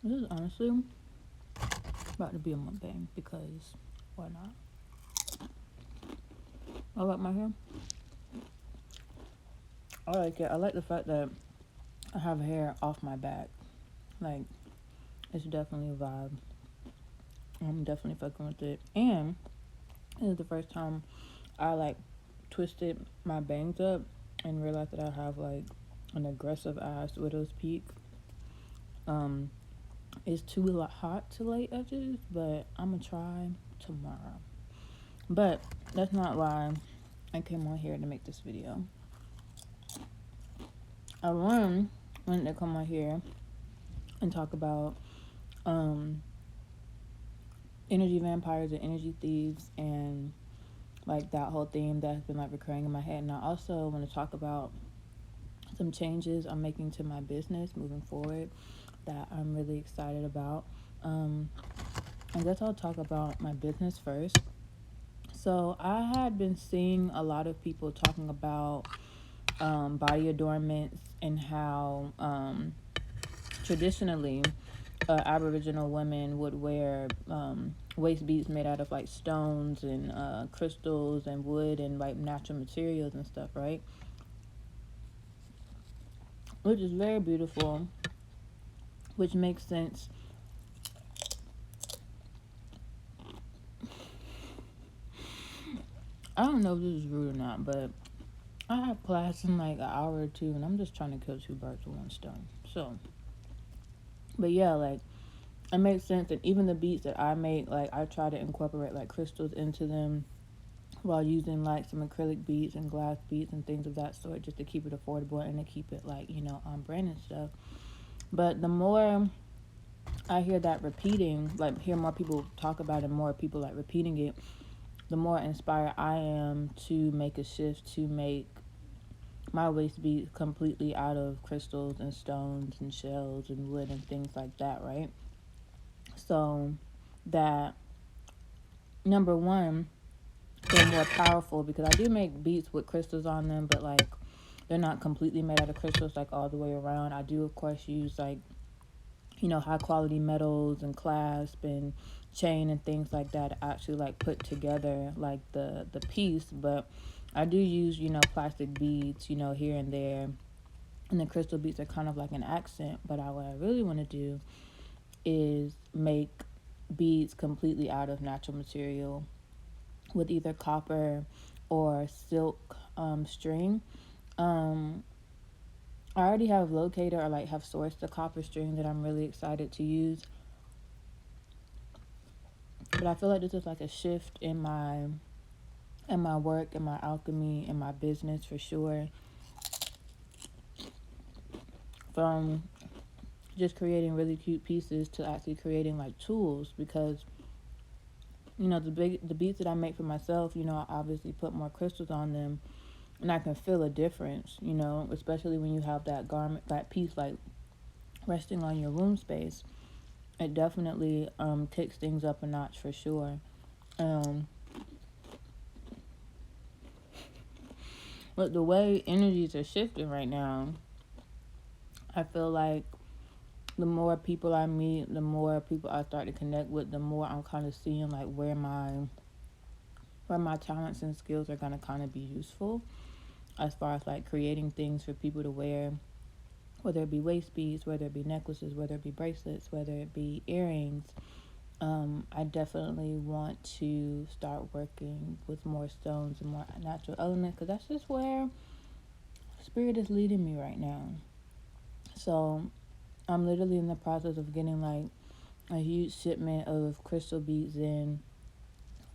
This is honestly about to be a mukbang because why not? I like my hair. I like it. I like the fact that I have hair off my back. Like, it's definitely a vibe. I'm definitely fucking with it. And this is the first time I like twisted my bangs up and realized that I have like an aggressive ass widow's peak. Um, it's too hot to lay edges, but I'm gonna try tomorrow. But that's not why I came on here to make this video. I wanted to come on here and talk about um energy vampires and energy thieves and like that whole theme that's been like recurring in my head. And I also want to talk about some changes I'm making to my business moving forward that I'm really excited about. Um, I guess I'll talk about my business first. So I had been seeing a lot of people talking about body adornments and how traditionally Aboriginal women would wear waist beads made out of like stones and crystals and wood and like natural materials and stuff, right? Which is very beautiful, which makes sense. I don't know if this is rude or not, but I have class in like an hour or two, and I'm just trying to kill two birds with one stone. So, but yeah, like it makes sense. And even the beats that I make, like I try to incorporate like crystals into them while using like some acrylic beads and glass beads and things of that sort, just to keep it affordable and to keep it like on brand and stuff. But the more I hear that repeating, like hear more people talk about it, more people like repeating it, the more inspired I am to make a shift to make my waist beads completely out of crystals and stones and shells and wood and things like that, right? So that number one, they're more powerful because I do make beats with crystals on them, but like they're not completely made out of crystals like all the way around. I do of course use like high quality metals and clasp and chain and things like that to actually like put together like the piece, but I do use plastic beads here and there, and the crystal beads are kind of like an accent. But what I really want to do is make beads completely out of natural material with either copper or silk string. um I already have located or like have sourced the copper string that I'm really excited to use. But I feel like this is like a shift in my work, in my alchemy, in my business for sure. From just creating really cute pieces to actually creating like tools, because the beats that I make for myself, I obviously put more crystals on them, and I can feel a difference, especially when you have that garment, that piece like resting on your room space. It definitely takes things up a notch for sure. Um, but the way energies are shifting right now, I feel like the more people I meet, the more people I start to connect with, the more I'm kind of seeing like where my talents and skills are gonna kind of be useful, as far as like creating things for people to wear, whether it be waist beads, whether it be necklaces, whether it be bracelets, whether it be earrings. I definitely want to start working with more stones and more natural elements, because that's just where spirit is leading me right now. So I'm literally in the process of getting like a huge shipment of crystal beads in,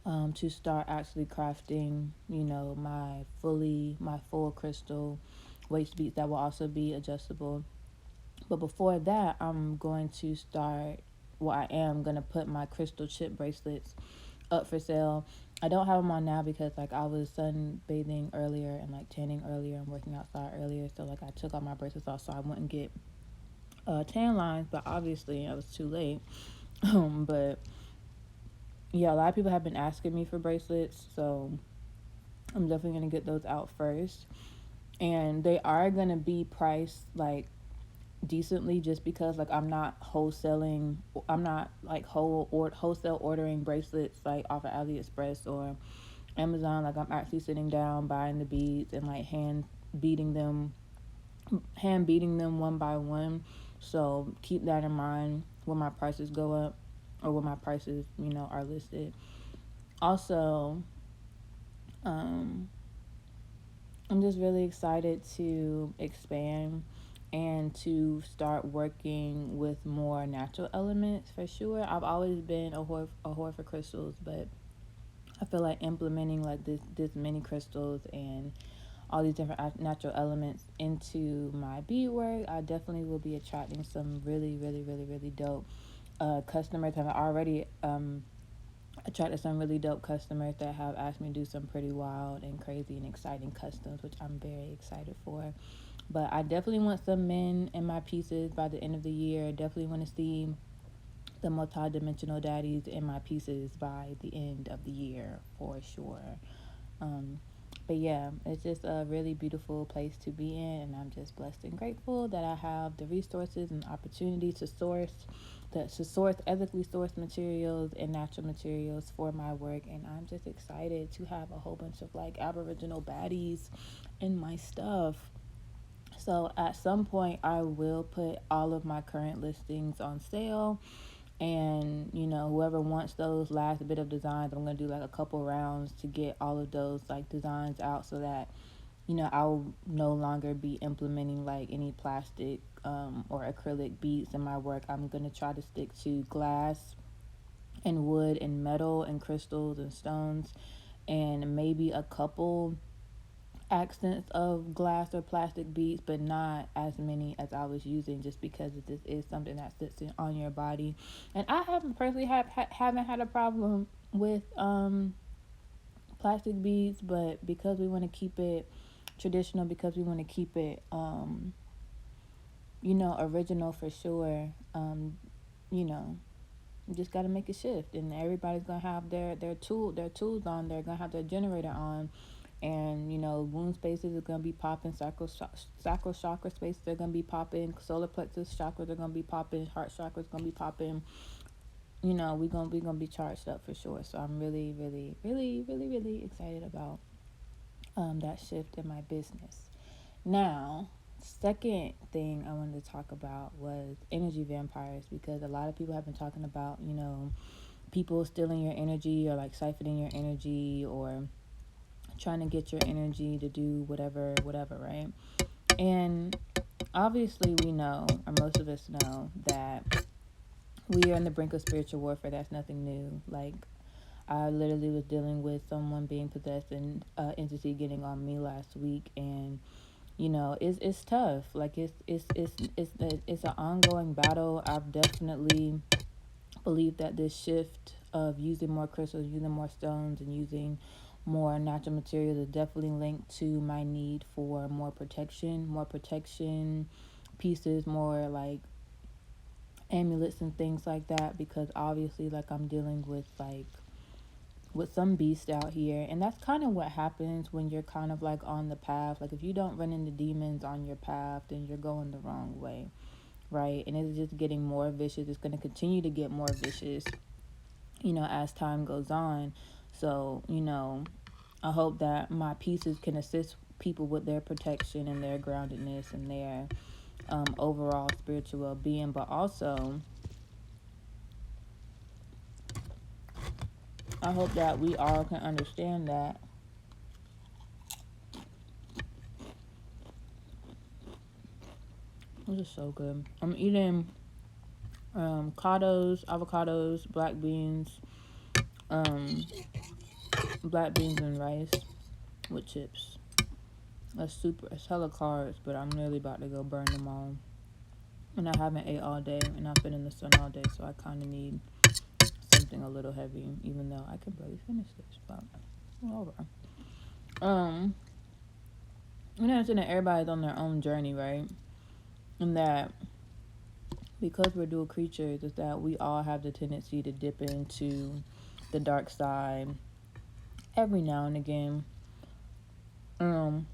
to start actually crafting, my full crystal waist beads that will also be adjustable. But before that, I'm going to start. Well, I am gonna put my crystal chip bracelets up for sale. I don't have them on now because like I was sunbathing earlier and like tanning earlier and working outside earlier, so like I took all my bracelets off so I wouldn't get tan lines. But obviously, I was too late. But yeah, a lot of people have been asking me for bracelets, so I'm definitely gonna get those out first. And they are gonna be priced like decently, just because like I'm not wholesaling. I'm not like wholesale ordering bracelets like off of AliExpress or Amazon. Like I'm actually sitting down buying the beads and like beating them hand beating them one by one. So keep that in mind when my prices go up, or when my prices, are listed. Also, um, I'm just really excited to expand and to start working with more natural elements for sure. I've always been a whore for crystals, but I feel like implementing like this mini crystals and all these different natural elements into my beadwork, I definitely will be attracting some really, really, really, really dope customers. Have already attracted some really dope customers that have asked me to do some pretty wild and crazy and exciting customs, which I'm very excited for. But I definitely want some men in my pieces by the end of the year. Definitely want to see the multi-dimensional daddies in my pieces by the end of the year for sure. Um, but yeah, it's just a really beautiful place to be in, and I'm just blessed and grateful that I have the resources and opportunity to source ethically sourced materials and natural materials for my work. And I'm just excited to have a whole bunch of like Aboriginal baddies in my stuff. So at some point, I will put all of my current listings on sale, and whoever wants those last bit of designs, I'm gonna do like a couple rounds to get all of those like designs out, so that I'll no longer be implementing like any plastic or acrylic beads in my work. I'm gonna try to stick to glass and wood and metal and crystals and stones, and maybe a couple accents of glass or plastic beads, but not as many as I was using, just because this is something that sits on your body. And I haven't personally haven't had a problem with plastic beads, but because we want to keep it traditional, because we want to keep it original for sure, you know you just got to make a shift, and everybody's gonna have their tools on. They're gonna have their generator on, and womb spaces are gonna be popping, sacral chakra spaces are gonna be popping, solar plexus chakras are gonna be popping, heart chakras gonna be popping. We gonna be charged up for sure. So I'm really, really, really, really, really excited about that shift in my business. Now, second thing I wanted to talk about was energy vampires, because a lot of people have been talking about people stealing your energy, or like siphoning your energy, or trying to get your energy to do whatever, right? And obviously we know, or most of us know, that we are on the brink of spiritual warfare. That's nothing new. Like, I literally was dealing with someone being possessed and entity getting on me last week, and it's tough. Like, it's an ongoing battle. I've definitely believed that this shift of using more crystals, using more stones, and using more natural materials is definitely linked to my need for more protection pieces, more like amulets and things like that, because obviously like I'm dealing with some beast out here. And that's kind of what happens when you're kind of like on the path. Like, if you don't run into demons on your path, then you're going the wrong way, right? And it's just getting more vicious. It's going to continue to get more vicious, as time goes on. So, I hope that my pieces can assist people with their protection and their groundedness and their overall spiritual well-being. But also, I hope that we all can understand that this is so good. I'm eating avocados, um, black beans and rice with chips. It's hella carbs, but I'm really about to go burn them all. And I haven't ate all day, and I've been in the sun all day, so I kind of need something a little heavy, even though I can barely finish this. But whatever. Um, you know, that everybody's on their own journey, right? And that because we're dual creatures, is that we all have the tendency to dip into the dark side every now and again. Um,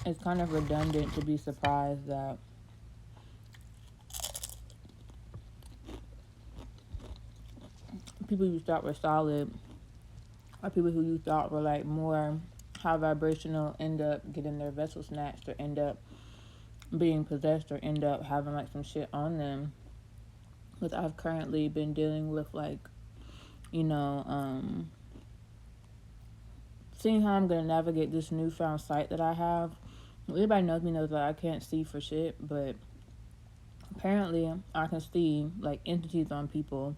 it's kind of redundant to be surprised that people you thought were solid, or people who you thought were like more high vibrational, end up getting their vessel snatched, or end up being possessed, or end up having like some shit on them. Because I've currently been dealing with like, you know, seeing how I'm gonna navigate this newfound sight that I have. Everybody knows me knows that I can't see for shit, but apparently I can see like entities on people.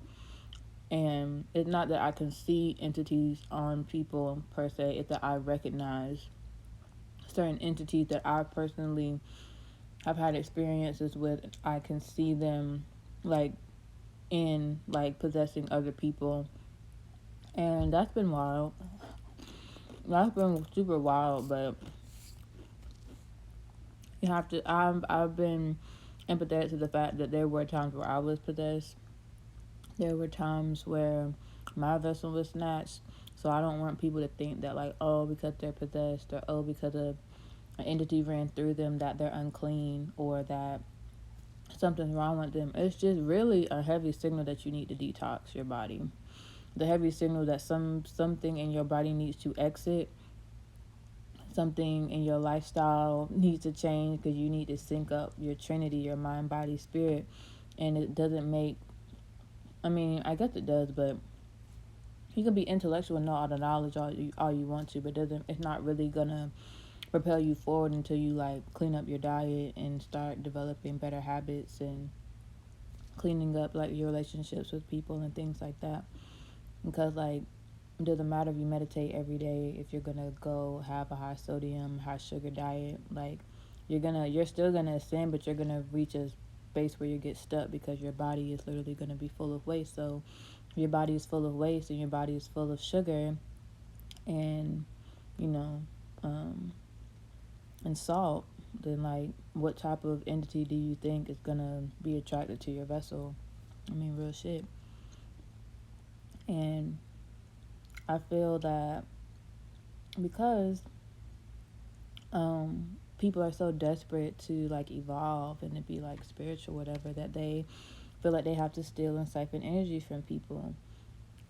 And it's not that I can see entities on people per se, it's that I recognize certain entities that I personally have had experiences with. I can see them like in like possessing other people, and that's been wild. That's been super wild, but you have to. I've been empathetic to the fact that there were times where I was possessed. There were times where my vessel was snatched. So I don't want people to think that like, oh, because they're possessed, or oh, because an entity ran through them, that they're unclean, or that something's wrong with them. It's just really a heavy signal that you need to detox your body. The heavy signal that something in your body needs to exit. Something in your lifestyle needs to change, because you need to sync up your trinity, your mind, body, spirit. And it doesn't make, I mean, I guess it does, but you can be intellectual and know all the knowledge all you want to, but it's not really gonna propel you forward until you like clean up your diet and start developing better habits, and cleaning up like your relationships with people and things like that. Because like, it doesn't matter if you meditate every day, if you're gonna go have a high sodium, high sugar diet. Like, you're still gonna ascend, but you're gonna reach a space where you get stuck, because your body is literally gonna be full of waste. So your body is full of waste, and your body is full of sugar, and you know, and salt. Then like, what type of entity do you think is gonna be attracted to your vessel? I mean, real shit. And I feel that because people are so desperate to like evolve and to be like spiritual, whatever, that they feel like they have to steal and siphon energy from people.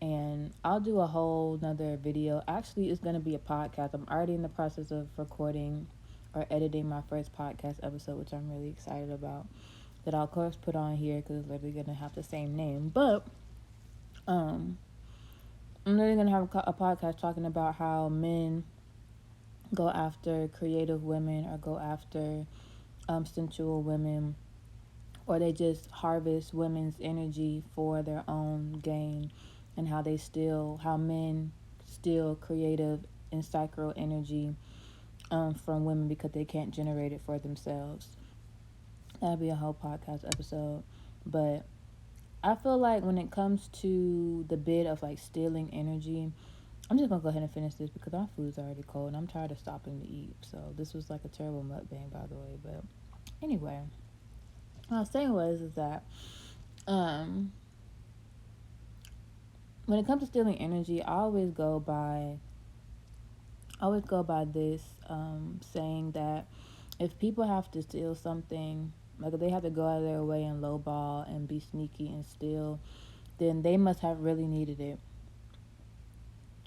And I'll do a whole nother video. Actually, it's going to be a podcast. I'm already in the process of recording or editing my first podcast episode, which I'm really excited about, that I'll of course put on here, because it's literally going to have the same name. But I'm literally going to have a podcast talking about how men go after creative women, or go after sensual women, or they just harvest women's energy for their own gain, and how men steal creative and sacral energy from women, because they can't generate it for themselves. That'd be a whole podcast episode. But I feel like when it comes to the bit of like stealing energy, I'm just gonna go ahead and finish this, because our food's already cold and I'm tired of stopping to eat. So this was like a terrible mukbang, by the way. But anyway, what I was saying is that when it comes to stealing energy, I always go by this saying that if people have to steal something, like if they have to go out of their way and lowball and be sneaky and steal, then they must have really needed it.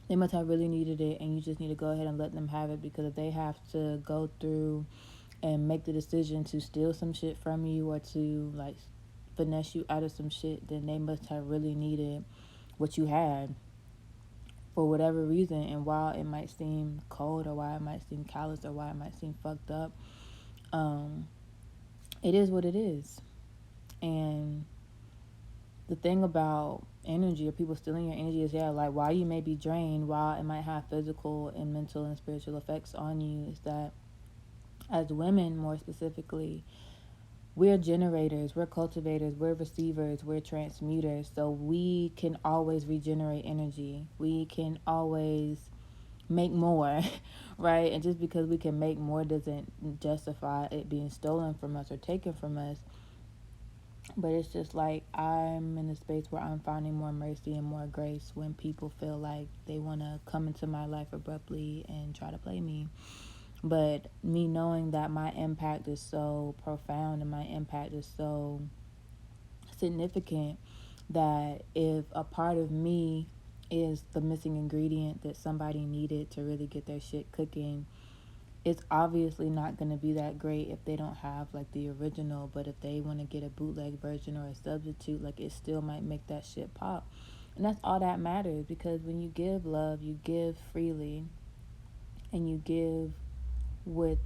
They must have really needed it, and you just need to go ahead and let them have it. Because if they have to go through and make the decision to steal some shit from you, or to like finesse you out of some shit, then they must have really needed what you had for whatever reason. And while it might seem cold, or while it might seem callous, or while it might seem fucked up, it is what it is. And the thing about energy, or people stealing your energy, is like, while you may be drained, while it might have physical and mental and spiritual effects on you, is that as women, more specifically, we're generators, we're cultivators, we're receivers, we're transmuters. So we can always regenerate energy. We can always make more, right? And just because we can make more doesn't justify it being stolen from us or taken from us. But it's just like, I'm in a space where I'm finding more mercy and more grace when people feel like they want to come into my life abruptly and try to play me. But me knowing that my impact is so profound, and my impact is so significant, that if a part of me is the missing ingredient that somebody needed to really get their shit cooking, it's obviously not going to be that great if they don't have like the original. But if they want to get a bootleg version or a substitute, like, it still might make that shit pop. And that's all that matters, because when you give love, you give freely, and you give with